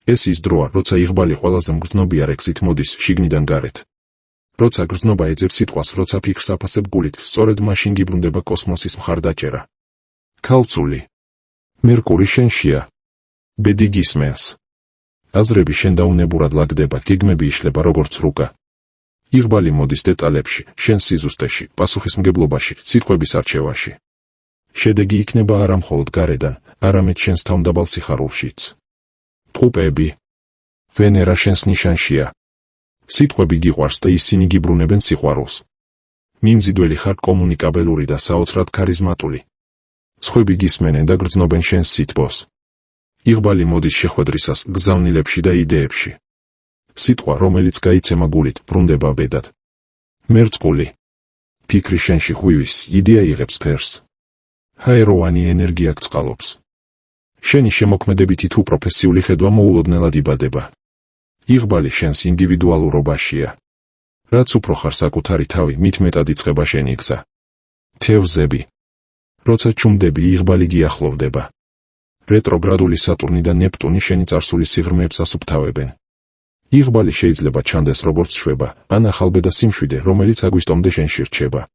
ეს ის დროა, როცა იღბალი ყველაზე მგრძნობია რეგზით მოდის შიგნიდან გარეთ. როცა გრძნობა ეძებს სიტყვას, როცა ფიქრს აფასებ გულით, სწორედ მაშინ გიბრუნდება კოსმოსის მხარდაჭერა. ქალწული. მერკური შენშია. ბედი გისმენს. აზრები შენ დაუნებურად ლაგდება, გეგმები იშლება როგორც რუკა. იღბალი მოდის დეტალებში, შენ სიზუსტეში, პასუხისმგებლობაში, სიტყვების არჩევაში. შედეგი იქნება არა მხოლოდ გარედან, არამედ შენს თავმდაბალ სიხარულშიც. ტყუპები. ვენერა შენს ნიშანშია. სიტყვები გიყვარს და ისინი გიბრუნებენ სიყვარულს. მიმზიდველი ხარ, კომუნიკაბელური და საოცრად ქარიზმატული. სხვები გისმენენ და გრძნობენ შენს სითბოს. იღბალი მოდის შეხვედრისას, გზავნილებში და იდეებში. სიტყვა, რომელიც გაიცემა გულით, ბრუნდება ბედად. მერწყული. ფიქრი შენში ღვივის, იდეა იღებს ფერს. ჰაეროვანი ენერგია გწყალობს. შენი შემოქმედებითი თუ პროფესიული ხედვა მოულოდნელად იბადება. იღბალი შენს ინდივიდუალურობაშია. რაც უფრო ხარ საკუთარი თავი, მით მეტად იწყება შენი გზა. თევზები. როცა ჩუმდები, იღბალი გიახლოვდება. რეტროგრადული სატურნი და ნეპტუნი შენი წარსულის სიღრმეებს ასუფთავებენ. იღბალი შეიძლება ჩანდეს როგორც შვება, ან ახალბედა სიმშვიდე, რომელიც აგვისტომდე შენში რჩება.